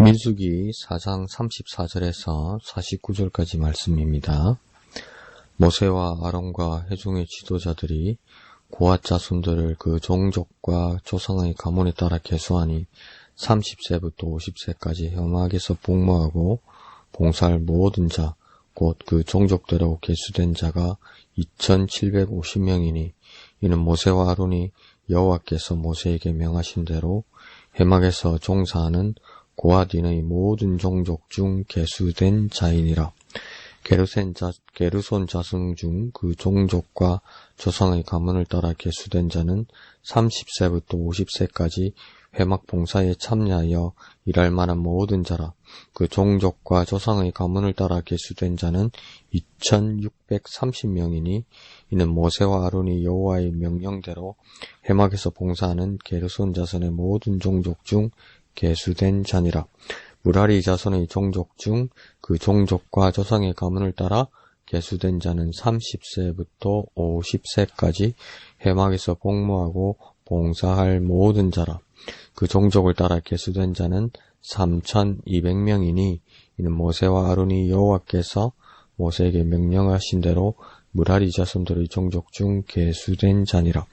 민수기 4장 34절에서 49절까지 말씀입니다. 모세와 아론과 회중의 지도자들이 고앗 자손들을 그 종족과 조상의 가문에 따라 계수하니 30세부터 50세까지 혐악에서 복무하고 봉사할 모든 자, 곧 그 종족대로 계수된 자가 2750명이니 이는 모세와 아론이 여호와께서 모세에게 명하신 대로 회막에서 종사하는 고앗인의 모든 종족 중 계수된 자이니라. 게르손 자손 중 그 종족과 조상의 가문을 따라 계수된 자는 30세부터 50세까지 회막 봉사에 참여하여 일할 만한 모든 자라. 그 종족과 조상의 가문을 따라 계수된 자는 2630명이니 이는 모세와 아론이 여호와의 명령대로 회막에서 봉사하는 게르손 자손의 모든 종족 중 계수된 자니라. 무라리 자손의 종족 중 그 종족과 조상의 가문을 따라 계수된 자는 30세부터 50세까지 회막에서 복무하고 봉사할 모든 자라. 그 종족을 따라 계수된 자는 3200명이니 이는 모세와 아론이 여호와께서 모세에게 명령하신 대로 무라리 자손들의 종족 중 계수된 자니라.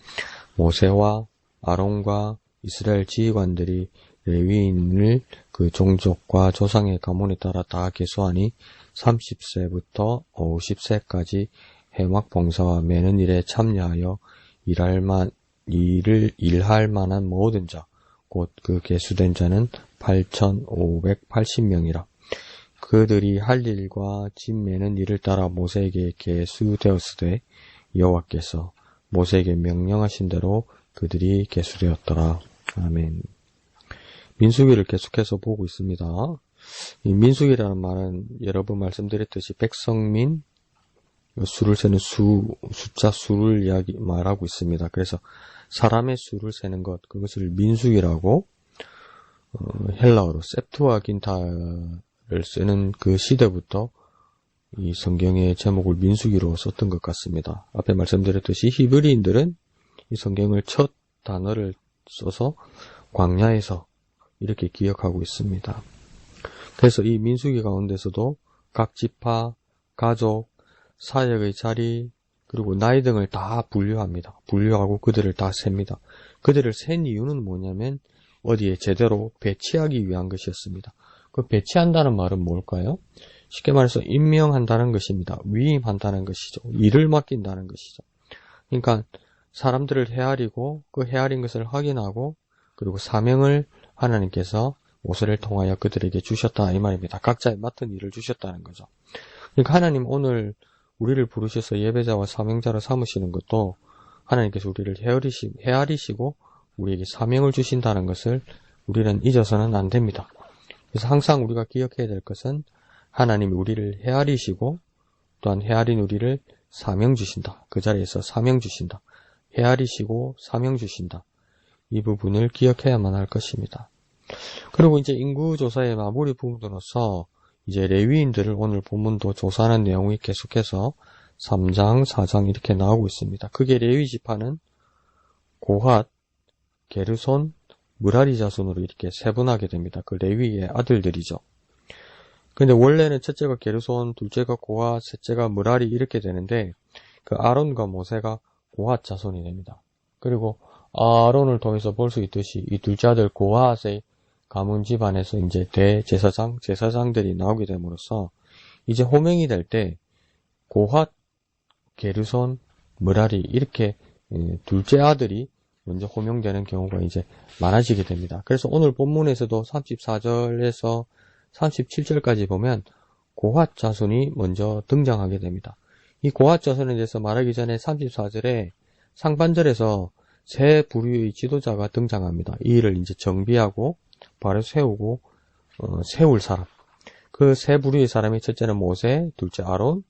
모세와 아론과 이스라엘 지휘관들이 레위인을 그 종족과 조상의 가문에 따라 다 계수하니 30세부터 50세까지 회막 봉사와 매는 일에 참여하여 일할 만한 모든 자, 곧 그 계수된 자는 8580명이라. 그들이 할 일과 짐 매는 일을 따라 모세에게 계수되었으되 여호와께서 모세에게 명령하신 대로 그들이 계수되었더라. 아멘. 민수기를 계속해서 보고 있습니다. 이 민수기라는 말은 여러 번 말씀드렸듯이 백성민, 수를 세는 숫자 수를 말하고 있습니다. 그래서 사람의 수를 세는 것, 그것을 민수기라고 헬라어로 septuaginta를 쓰는 그 시대부터 이 성경의 제목을 민수기로 썼던 것 같습니다. 앞에 말씀드렸듯이 히브리인들은 이 성경을 첫 단어를 써서 광야에서 이렇게 기억하고 있습니다. 그래서 이 민수기 가운데서도 각 지파, 가족, 사역의 자리, 그리고 나이 등을 다 분류합니다. 분류하고 그들을 다 셉니다. 그들을 센 이유는 뭐냐면 어디에 제대로 배치하기 위한 것이었습니다. 그 배치한다는 말은 뭘까요? 쉽게 말해서 임명한다는 것입니다. 위임한다는 것이죠. 일을 맡긴다는 것이죠. 그러니까 사람들을 헤아리고 그 헤아린 것을 확인하고 그리고 사명을 하나님께서 모세를 통하여 그들에게 주셨다 이 말입니다. 각자의 맡은 일을 주셨다는 거죠. 그러니까 하나님 오늘 우리를 부르셔서 예배자와 사명자로 삼으시는 것도 하나님께서 우리를 헤아리시고 우리에게 사명을 주신다는 것을 우리는 잊어서는 안 됩니다. 그래서 항상 우리가 기억해야 될 것은 하나님이 우리를 헤아리시고 또한 헤아린 우리를 사명 주신다. 그 자리에서 사명 주신다. 헤아리시고 사명 주신다. 이 부분을 기억해야만 할 것입니다. 그리고 이제 인구조사의 마무리 부분으로서 이제 레위인들을 오늘 본문도 조사하는 내용이 계속해서 3장, 4장 이렇게 나오고 있습니다. 그게 레위 지파는 고핫, 게르손, 무라리 자손으로 이렇게 세분하게 됩니다. 그 레위의 아들들이죠. 근데 원래는 첫째가 게르손, 둘째가 고핫, 셋째가 무라리 이렇게 되는데 그 아론과 모세가 고핫 자손이 됩니다. 그리고 아론을 통해서 볼 수 있듯이 이 둘째 아들 고핫의 가문 집안에서 이제 제사장들이 나오게 됨으로써 이제 호명이 될 때 고핫, 게르손, 무라리 이렇게 둘째 아들이 먼저 호명되는 경우가 이제 많아지게 됩니다. 그래서 오늘 본문에서도 34절에서 37절까지 보면 고핫 자손이 먼저 등장하게 됩니다. 이 고핫 자손에 대해서 말하기 전에 34절에 상반절에서 세 부류의 지도자가 등장합니다. 이 일을 이제 정비하고 바로 세우고 세울 사람. 그 세 부류의 사람이 첫째는 모세, 둘째 아론,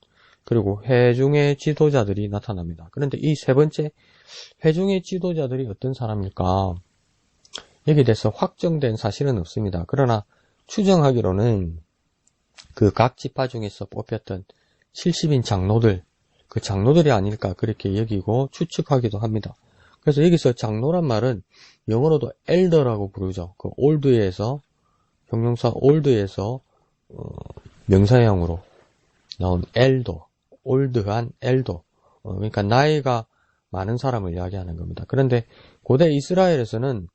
그리고 회중의 지도자들이 나타납니다. 그런데 이 세 번째 회중의 지도자들이 어떤 사람일까? 여기에 대해서 확정된 사실은 없습니다. 그러나 추정하기로는 그 각 지파 중에서 뽑혔던 70인 장로들, 그 장로들이 아닐까 그렇게 여기고 추측하기도 합니다. 그래서 여기서 장로란 말은 영어로도 엘더라고 부르죠. 그 올드에서 형용사 올드에서 명사형으로 나온 엘더, 올드한 엘더, 그러니까 나이가 많은 사람을 이야기하는 겁니다. 그런데 고대 이스라엘에서는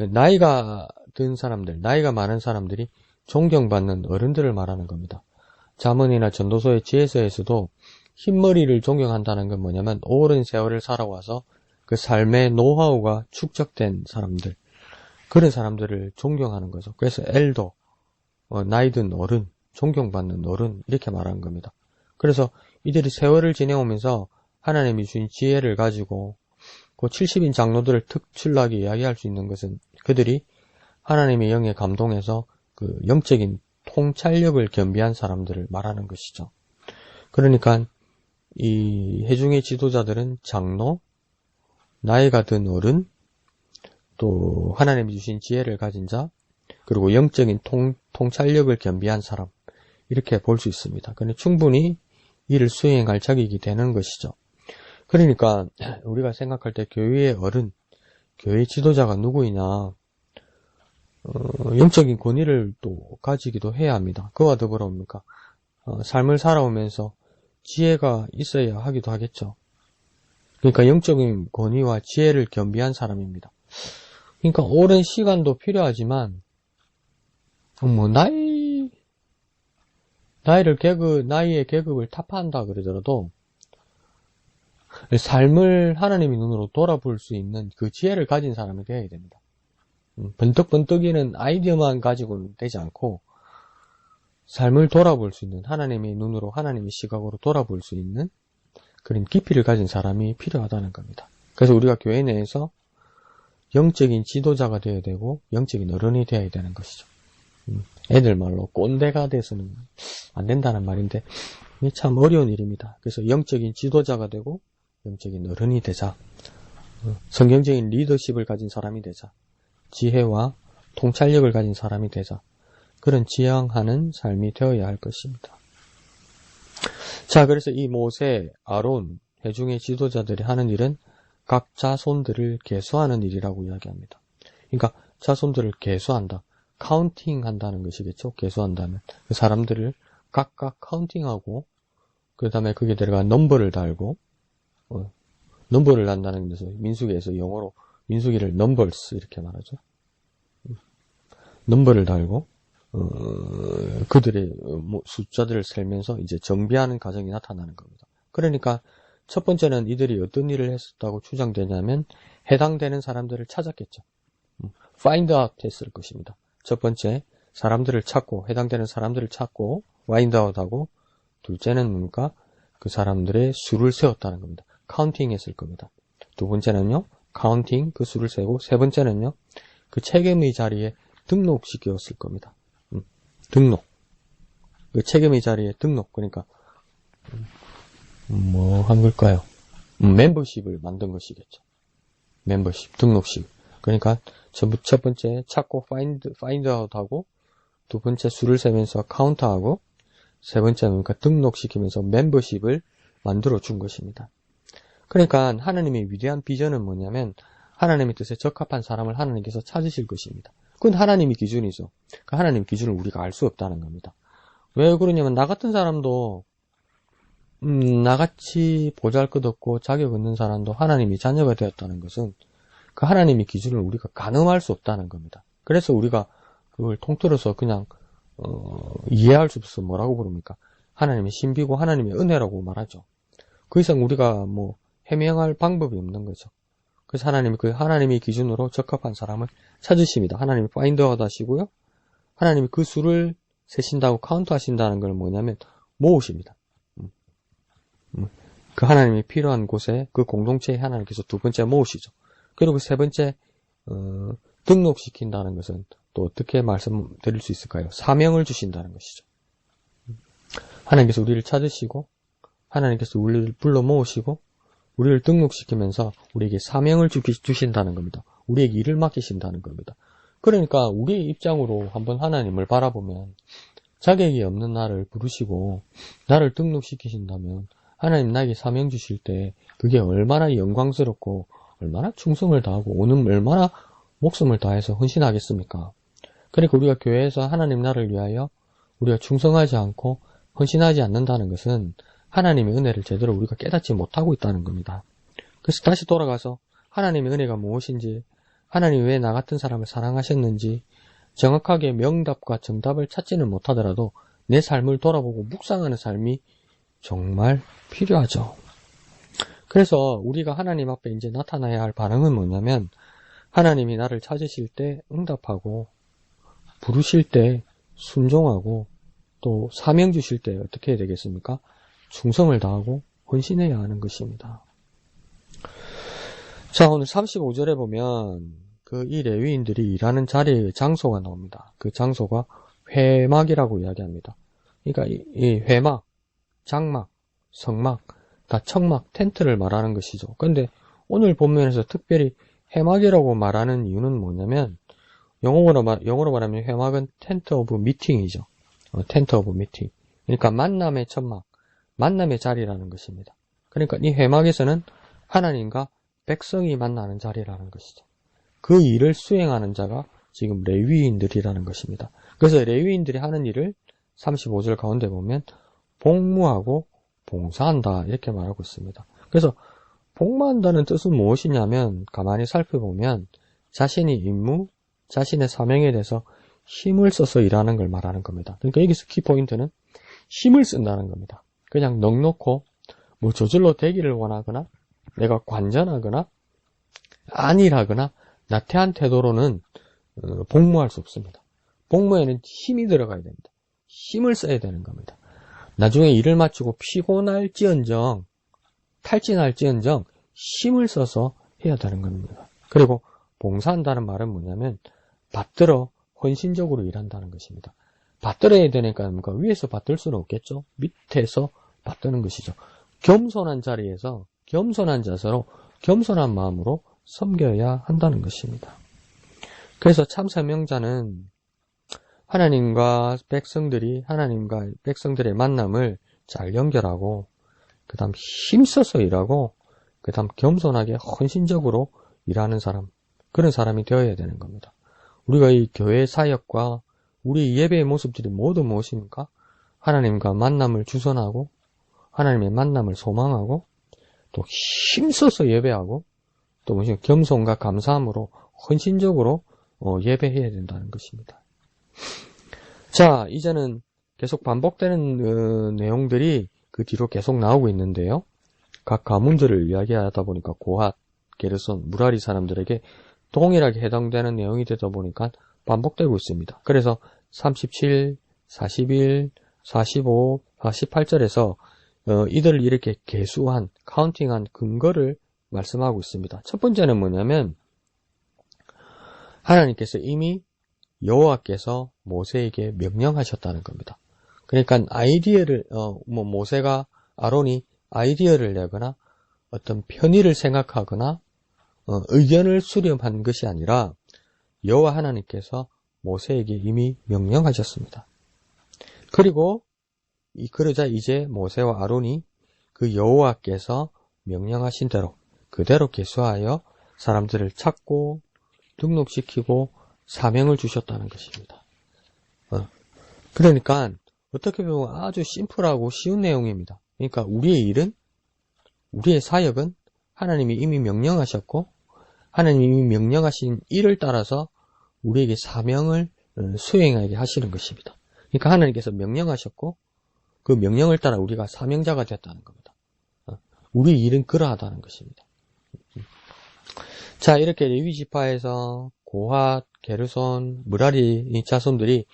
나이가 든 사람들, 나이가 많은 사람들이 존경받는 어른들을 말하는 겁니다. 잠언이나 전도서의 지혜서에서도 흰머리를 존경한다는 건 뭐냐면 오랜 세월을 살아와서 그 삶의 노하우가 축적된 사람들, 그런 사람들을 존경하는 거죠. 그래서 엘더, 나이 든 어른, 존경받는 어른 이렇게 말하는 겁니다. 그래서 이들이 세월을 지내오면서 하나님이 주신 지혜를 가지고 그 70인 장로들을 특출나게 이야기할 수 있는 것은 그들이 하나님의 영에 감동해서 그 영적인 통찰력을 겸비한 사람들을 말하는 것이죠. 그러니까 이 회중의 지도자들은 장로, 나이가 든 어른, 또 하나님이 주신 지혜를 가진 자, 그리고 영적인 통찰력을 겸비한 사람, 이렇게 볼 수 있습니다. 그런데 충분히 이를 수행할 자격이 되는 것이죠. 그러니까 우리가 생각할 때 교회의 어른, 교회 지도자가 누구이냐, 영적인 권위를 또 가지기도 해야 합니다. 그와 더불어 뭡니까? 삶을 살아오면서 지혜가 있어야 하기도 하겠죠. 그러니까 영적인 권위와 지혜를 겸비한 사람입니다. 그러니까 오랜 시간도 필요하지만 나이의 계급을 타파한다 그러더라도 삶을 하나님의 눈으로 돌아볼 수 있는 그 지혜를 가진 사람이 되어야 됩니다. 번뜩번뜩이는 아이디어만 가지고는 되지 않고 삶을 돌아볼 수 있는 하나님의 눈으로 하나님의 시각으로 돌아볼 수 있는 그런 깊이를 가진 사람이 필요하다는 겁니다. 그래서 우리가 교회 내에서 영적인 지도자가 되어야 되고 영적인 어른이 되어야 되는 것이죠. 애들 말로 꼰대가 돼서는 안 된다는 말인데 이게 참 어려운 일입니다. 그래서 영적인 지도자가 되고 영적인 어른이 되자. 성경적인 리더십을 가진 사람이 되자. 지혜와 통찰력을 가진 사람이 되자. 그런 지향하는 삶이 되어야 할 것입니다. 자, 그래서 이 모세, 아론, 회중의 지도자들이 하는 일은 각 자손들을 계수하는 일이라고 이야기합니다. 그러니까 자손들을 계수한다. 카운팅 한다는 것이겠죠. 계수한다면. 그 사람들을 각각 카운팅하고 그 다음에 거기에 들어가 넘버를 달고 넘버를 단다는 것은 민수기에서 영어로 민수기를 넘버스 이렇게 말하죠. 넘버를 달고 그들의 숫자들을 세면서 이제 정비하는 과정이 나타나는 겁니다. 그러니까 첫 번째는 이들이 어떤 일을 했었다고 추정되냐면 해당되는 사람들을 찾았겠죠. find out 했을 것입니다. 첫 번째 사람들을 찾고 해당되는 사람들을 찾고 find out 하고 둘째는 뭡니까? 그 사람들의 수를 세웠다는 겁니다. 카운팅 했을 겁니다. 두 번째는요, 카운팅 그 수를 세고 세 번째는요, 그 책임의 자리에 등록시켰을 겁니다. 등록. 그 책임의 자리에 등록. 그러니까 뭐 한 걸까요? 멤버십을 만든 것이겠죠. 멤버십, 등록식. 그러니까 첫 번째 찾고 find out 하고 두 번째 수를 세면서 카운트하고 세 번째는 그러니까 등록시키면서 멤버십을 만들어 준 것입니다. 그러니까 하나님의 위대한 비전은 뭐냐면 하나님의 뜻에 적합한 사람을 하나님께서 찾으실 것입니다. 그건 하나님의 기준이죠. 그 하나님의 기준을 우리가 알 수 없다는 겁니다. 왜 그러냐면 나 같은 사람도 나같이 보잘것없고 자격 없는 사람도 하나님의 자녀가 되었다는 것은 그 하나님의 기준을 우리가 가늠할 수 없다는 겁니다. 그래서 우리가 그걸 통틀어서 그냥 이해할 수 없어서 뭐라고 부릅니까? 하나님의 신비고 하나님의 은혜라고 말하죠. 그 이상 우리가 뭐 해명할 방법이 없는 거죠. 그래서 하나님이 그 하나님의 기준으로 적합한 사람을 찾으십니다. 하나님이 파인드 아웃 하시고요. 하나님이 그 수를 세신다고 카운트 하신다는 걸 뭐냐면 모으십니다. 그 하나님이 필요한 곳에 그 공동체에 하나님께서 두 번째 모으시죠. 그리고 세 번째 등록시킨다는 것은 또 어떻게 말씀드릴 수 있을까요? 사명을 주신다는 것이죠. 하나님께서 우리를 찾으시고 하나님께서 우리를 불러 모으시고 우리를 등록시키면서 우리에게 사명을 주신다는 겁니다. 우리에게 일을 맡기신다는 겁니다. 그러니까 우리의 입장으로 한번 하나님을 바라보면 자격이 없는 나를 부르시고 나를 등록시키신다면 하나님 나에게 사명 주실 때 그게 얼마나 영광스럽고 얼마나 충성을 다하고 오늘 얼마나 목숨을 다해서 헌신하겠습니까? 그러니까 우리가 교회에서 하나님 나라를 위하여 우리가 충성하지 않고 헌신하지 않는다는 것은 하나님의 은혜를 제대로 우리가 깨닫지 못하고 있다는 겁니다. 그래서 다시 돌아가서 하나님의 은혜가 무엇인지, 하나님이 왜 나 같은 사람을 사랑하셨는지 정확하게 명답과 정답을 찾지는 못하더라도 내 삶을 돌아보고 묵상하는 삶이 정말 필요하죠. 그래서 우리가 하나님 앞에 이제 나타나야 할 반응은 뭐냐면, 하나님이 나를 찾으실 때 응답하고, 부르실 때 순종하고, 또 사명 주실 때 어떻게 해야 되겠습니까? 충성을 다하고 헌신해야 하는 것입니다. 자, 오늘 35절에 보면 이 레위인들이 일하는 자리의 장소가 나옵니다. 그 장소가 회막이라고 이야기합니다. 그러니까 이 회막, 장막, 성막, 다 청막, 텐트를 말하는 것이죠. 그런데 오늘 본문에서 특별히 회막이라고 말하는 이유는 뭐냐면, 영어로 말하면 회막은 텐트 오브 미팅이죠. 텐트 오브 미팅. 그러니까 만남의 천막, 만남의 자리라는 것입니다. 그러니까 이 회막에서는 하나님과 백성이 만나는 자리라는 것이죠. 그 일을 수행하는 자가 지금 레위인들이라는 것입니다. 그래서 레위인들이 하는 일을 35절 가운데 보면 복무하고 봉사한다 이렇게 말하고 있습니다. 그래서 복무한다는 뜻은 무엇이냐면, 가만히 살펴보면 자신이 임무, 자신의 사명에 대해서 힘을 써서 일하는 걸 말하는 겁니다. 그러니까 여기서 키포인트는 힘을 쓴다는 겁니다. 그냥 넉놓고 뭐 저절로 되기를 원하거나 내가 관전하거나 안일하거나 나태한 태도로는 복무할 수 없습니다. 복무에는 힘이 들어가야 됩니다. 힘을 써야 되는 겁니다. 나중에 일을 마치고 피곤할지언정, 탈진할지언정 힘을 써서 해야 되는 겁니다. 그리고 봉사한다는 말은 뭐냐면 받들어 헌신적으로 일한다는 것입니다. 받들어야 되니까 뭔가 위에서 받들 수는 없겠죠. 밑에서 받드는 것이죠. 겸손한 자리에서 겸손한 자세로 겸손한 마음으로 섬겨야 한다는 것입니다. 그래서 참 사명자는 하나님과 백성들의 만남을 잘 연결하고, 그 다음 힘써서 일하고, 그 다음 겸손하게 헌신적으로 일하는 사람, 그런 사람이 되어야 되는 겁니다. 우리가 이 교회 사역과 우리 예배의 모습들이 모두 무엇입니까? 하나님과 만남을 주선하고, 하나님의 만남을 소망하고, 또 힘써서 예배하고, 또 무슨 겸손과 감사함으로 헌신적으로 예배해야 된다는 것입니다. 자, 이제는 계속 반복되는 내용들이 그 뒤로 계속 나오고 있는데요. 각 가문들을 이야기하다 보니까 고핫, 게르손, 무라리 사람들에게 동일하게 해당되는 내용이 되다 보니까 반복되고 있습니다. 그래서 37, 41, 45, 48절에서 이들을 이렇게 계수한, 카운팅한 근거를 말씀하고 있습니다. 첫 번째는 뭐냐면, 하나님께서 이미 여호와께서 모세에게 명령하셨다는 겁니다. 그러니까 모세가, 아론이 아이디어를 내거나 어떤 편의를 생각하거나 의견을 수렴한 것이 아니라 여호와 하나님께서 모세에게 이미 명령하셨습니다. 그리고 그러자 이제 모세와 아론이 그 여호와께서 명령하신 대로 그대로 계수하여 사람들을 찾고 등록시키고 사명을 주셨다는 것입니다. 그러니까 어떻게 보면 아주 심플하고 쉬운 내용입니다. 그러니까 우리의 사역은 하나님이 이미 명령하셨고, 하나님이 이미 명령하신 일을 따라서 우리에게 사명을 수행하게 하시는 것입니다. 그러니까 하나님께서 명령하셨고, 그 명령을 따라 우리가 사명자가 됐다는 겁니다. 우리 일은 그러하다는 것입니다. 자, 이렇게 레위 지파에서 고핫, 게르손, 무라리 이 자손들이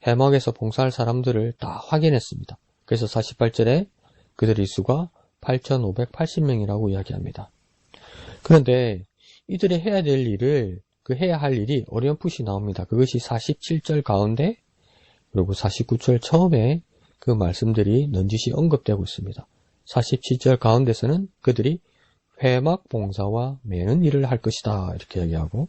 회막에서 봉사할 사람들을 다 확인했습니다. 그래서 48절에 그들의 수가 8,580명이라고 이야기합니다. 그런데 이들이 해야 할 일이 어렴풋이 나옵니다. 그것이 47절 가운데 그리고 49절 처음에 그 말씀들이 넌지시 언급되고 있습니다. 47절 가운데서는 그들이 회막 봉사와 매는 일을 할 것이다 이렇게 얘기하고,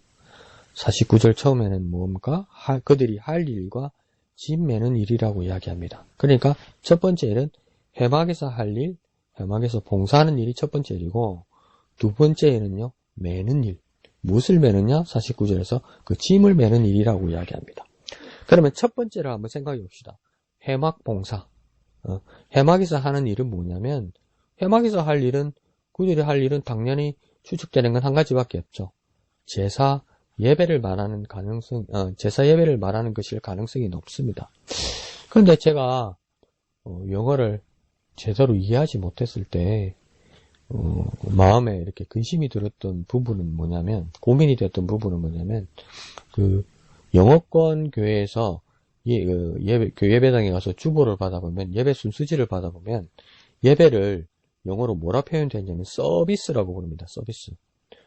49절 처음에는 뭡니까? 그들이 할 일과 짐 매는 일이라고 이야기합니다. 그러니까 첫 번째 일은 회막에서 할 일, 회막에서 봉사하는 일이 첫 번째 일이고, 두 번째 일은요, 매는 일. 무엇을 매느냐? 49절에서 그 짐을 매는 일이라고 이야기합니다. 그러면 첫 번째를 한번 생각해 봅시다. 회막 봉사. 회막에서 하는 일은 뭐냐면, 회막에서 할 일은, 그들이 할 일은 당연히 추측되는 건 한 가지밖에 없죠. 제사 예배를 말하는 제사 예배를 말하는 것일 가능성이 높습니다. 그런데 제가 영어를 제대로 이해하지 못했을 때 마음에 이렇게 근심이 들었던 부분은 뭐냐면, 고민이 됐던 부분은 뭐냐면, 그 영어권 교회에서 예배당에 가서 주보를 받아보면, 예배 순수지를 받아보면, 예배를 영어로 뭐라 표현되냐면 서비스라고 부릅니다. 서비스.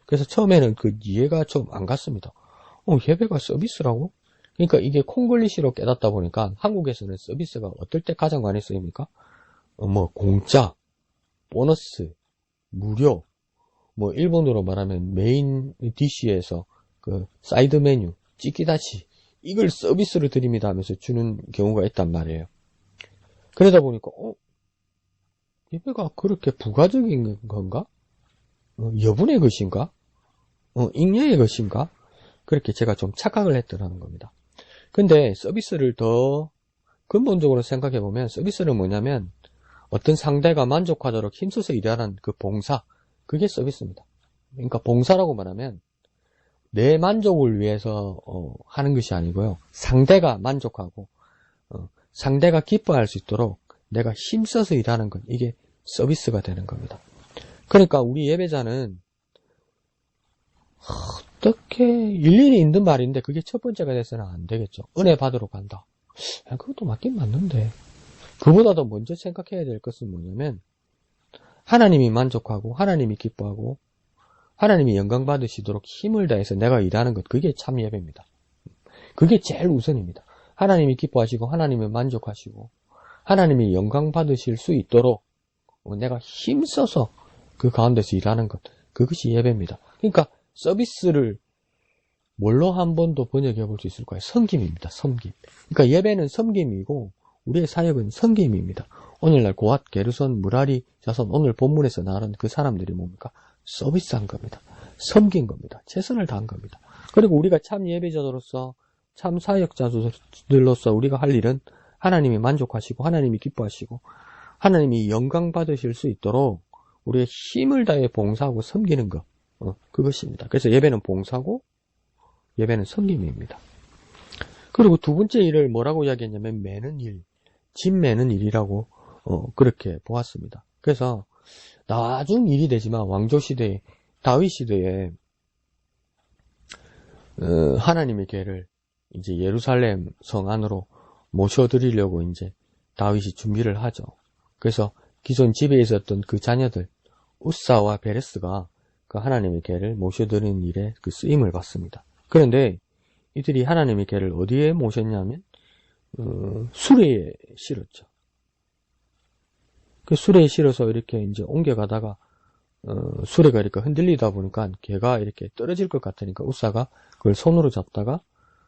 그래서 처음에는 그 이해가 좀 안 갔습니다. 예배가 서비스라고? 그러니까 이게 콩글리시로 깨닫다 보니까 한국에서는 서비스가 어떨 때 가장 많이 쓰입니까? 공짜, 보너스, 무료, 일본어로 말하면 메인 디시에서 그 사이드 메뉴, 찌끼다시, 이걸 서비스로 드립니다 하면서 주는 경우가 있단 말이에요. 그러다 보니까, 예배가 그렇게 부가적인 건가? 여분의 것인가? 잉여의 것인가? 그렇게 제가 좀 착각을 했더라는 겁니다. 근데 서비스를 더 근본적으로 생각해보면, 서비스는 뭐냐면, 어떤 상대가 만족하도록 힘써서 일하는 그 봉사, 그게 서비스입니다. 그러니까 봉사라고 말하면 내 만족을 위해서 하는 것이 아니고요. 상대가 만족하고 상대가 기뻐할 수 있도록 내가 힘써서 일하는 것, 이게 서비스가 되는 겁니다. 그러니까 우리 예배자는 어떻게 일일이 있는 말인데 그게 첫 번째가 돼서는 안 되겠죠. 은혜 받으러 간다. 그것도 맞긴 맞는데 그보다 더 먼저 생각해야 될 것은 뭐냐면, 하나님이 만족하고 하나님이 기뻐하고 하나님이 영광 받으시도록 힘을 다해서 내가 일하는 것, 그게 참 예배입니다. 그게 제일 우선입니다. 하나님이 기뻐하시고 하나님이 만족하시고 하나님이 영광 받으실 수 있도록 내가 힘써서 그 가운데서 일하는 것, 그것이 예배입니다. 그러니까 서비스를 뭘로 한 번 더 번역해 볼 수 있을까요? 섬김입니다. 섬김. 그러니까 예배는 섬김이고 우리의 사역은 섬김입니다. 오늘날 고앗, 게르손, 무라리, 자손, 오늘 본문에서 나오는 그 사람들이 뭡니까? 서비스한 겁니다. 섬긴 겁니다. 최선을 다한 겁니다. 그리고 우리가 참 예배자로서, 참 사역자들로서 우리가 할 일은 하나님이 만족하시고 하나님이 기뻐하시고 하나님이 영광 받으실 수 있도록 우리의 힘을 다해 봉사하고 섬기는 것, 그것입니다. 그래서 예배는 봉사고 예배는 섬김입니다. 그리고 두 번째 일을 뭐라고 이야기했냐면 매는 일, 짐 매는 일이라고 그렇게 보았습니다. 그래서 나중 일이 되지만 왕조시대에, 다윗시대에 하나님의 궤를 이제 예루살렘 성 안으로 모셔드리려고 이제 다윗이 준비를 하죠. 그래서 기존 집에 있었던 그 자녀들 우사와 베레스가 그 하나님의 궤를 모셔드리는 일에 그 쓰임을 받습니다. 그런데 이들이 하나님의 궤를 어디에 모셨냐면 수레에 실었죠. 그 수레에 실어서 이렇게 이제 옮겨가다가 수레가 이렇게 흔들리다 보니까 궤가 이렇게 떨어질 것 같으니까 우사가 그걸 손으로 잡다가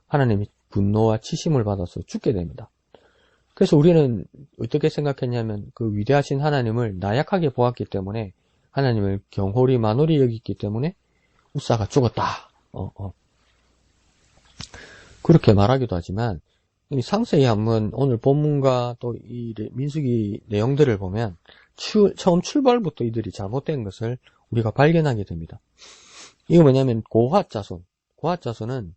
하나님이 분노와 치심을 받아서 죽게 됩니다. 그래서 우리는 어떻게 생각했냐면 그 위대하신 하나님을 나약하게 보았기 때문에 하나님을 경홀히 만홀히 여겼기 때문에 우사가 죽었다. 그렇게 말하기도 하지만 상세히 한번 오늘 본문과 또 이 민수기 내용들을 보면 처음 출발부터 이들이 잘못된 것을 우리가 발견하게 됩니다. 이거 뭐냐면 고핫 자손은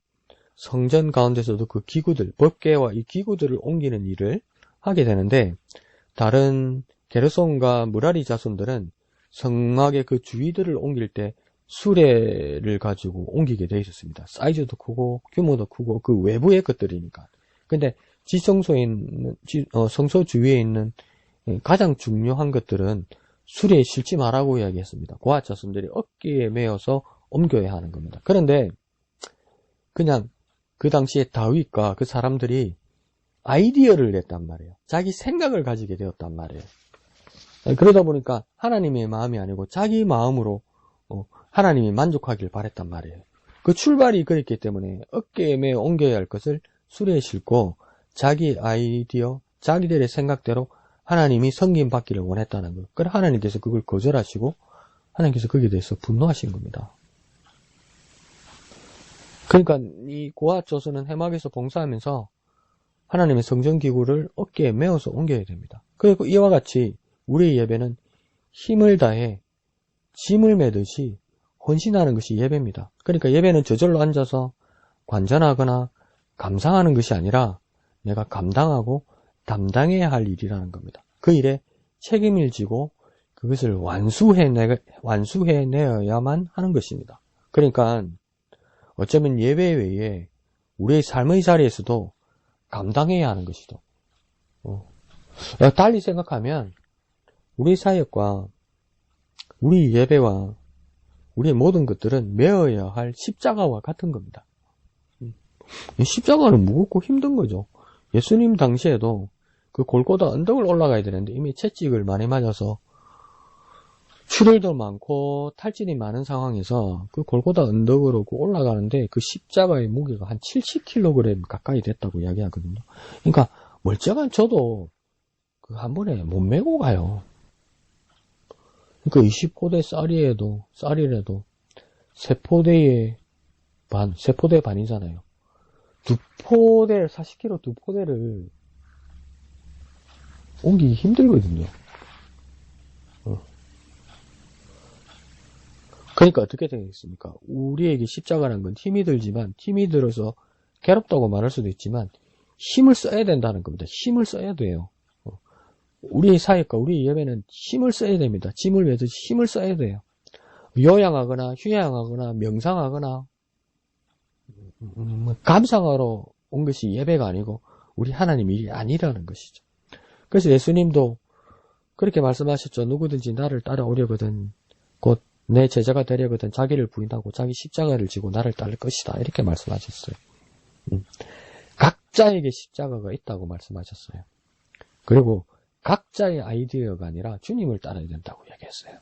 성전 가운데서도 그 기구들, 법궤와 이 기구들을 옮기는 일을 하게 되는데 다른 게르손과 무라리 자손들은 성막의 그 주위들을 옮길 때 수레를 가지고 옮기게 되어 있었습니다. 사이즈도 크고 규모도 크고 그 외부의 것들이니까. 근데 지성소에 있는 성소 주위에 있는 가장 중요한 것들은 수레에 실지 말라고 이야기했습니다. 고핫 자손들이 어깨에 메어서 옮겨야 하는 겁니다. 그런데 그냥 그 당시에 다윗과 그 사람들이 아이디어를 냈단 말이에요. 자기 생각을 가지게 되었단 말이에요. 그러다 보니까 하나님의 마음이 아니고 자기 마음으로 하나님이 만족하길 바랬단 말이에요. 그 출발이 그랬기 때문에 어깨에 메어 옮겨야 할 것을 수레에 싣고 자기 아이디어, 자기들의 생각대로 하나님이 섬김받기를 원했다는 것. 그래서 하나님께서 그걸 거절하시고 하나님께서 거기에 대해서 분노하신 겁니다. 그러니까 이 고핫 조선은 해막에서 봉사하면서 하나님의 성전기구를 어깨에 메어서 옮겨야 됩니다. 그리고 이와 같이 우리의 예배는 힘을 다해 짐을 매듯이 헌신하는 것이 예배입니다. 그러니까 예배는 저절로 앉아서 관전하거나 감상하는 것이 아니라 내가 감당하고 담당해야 할 일이라는 겁니다. 그 일에 책임을 지고 그것을 완수해내야만 하는 것입니다. 그러니까 어쩌면 예배 외에 우리의 삶의 자리에서도 감당해야 하는 것이죠. 달리 생각하면 우리 사역과 우리 예배와 우리의 모든 것들은 메어야 할 십자가와 같은 겁니다. 이 십자가는 무겁고 힘든 거죠. 예수님 당시에도 그 골고다 언덕을 올라가야 되는데 이미 채찍을 많이 맞아서 출혈도 많고 탈진이 많은 상황에서 그 골고다 언덕으로 올라가는데 그 십자가의 무게가 한 70kg 가까이 됐다고 이야기하거든요. 그러니까 멀쩡한 저도 그 한 번에 못 메고 가요. 그러니까 20포대 쌀이라도 세포대 반이잖아요. 40kg 2포대를 옮기기 힘들거든요. 그러니까 어떻게 되겠습니까? 우리에게 십자가라는 건 힘이 들지만, 힘이 들어서 괴롭다고 말할 수도 있지만 힘을 써야 된다는 겁니다. 힘을 써야 돼요. 우리의 사역과 우리의 예배는 힘을 써야 됩니다. 짐을 매듯이 힘을 써야 돼요. 요양하거나 휴양하거나 명상하거나 감상하러 온 것이 예배가 아니고 우리 하나님 일이 아니라는 것이죠. 그래서 예수님도 그렇게 말씀하셨죠. 누구든지 나를 따라오려거든 곧 내 제자가 되려거든 자기를 부인하고 자기 십자가를 지고 나를 따를 것이다. 이렇게 말씀하셨어요. 각자에게 십자가가 있다고 말씀하셨어요. 그리고 각자의 아이디어가 아니라 주님을 따라야 된다고 얘기했어요.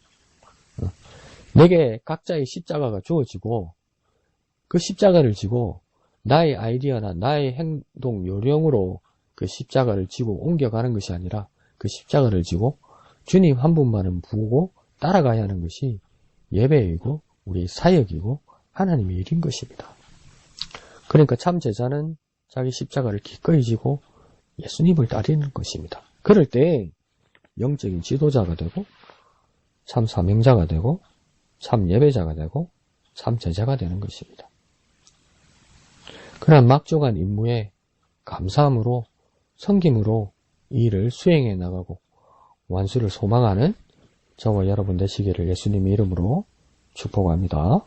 내게 각자의 십자가가 주어지고 그 십자가를 지고 나의 아이디어나 나의 행동 요령으로 그 십자가를 지고 옮겨가는 것이 아니라 그 십자가를 지고 주님 한 분만은 부고 따라가야 하는 것이 예배이고 우리의 사역이고 하나님의 일인 것입니다. 그러니까 참 제자는 자기 십자가를 기꺼이 지고 예수님을 따르는 것입니다. 그럴 때 영적인 지도자가 되고 참 사명자가 되고 참 예배자가 되고 참 제자가 되는 것입니다. 그러나 막중한 임무에 감사함으로 섬김으로 이 일을 수행해 나가고 완수를 소망하는 저와 여러분 되시기를 예수님의 이름으로 축복합니다.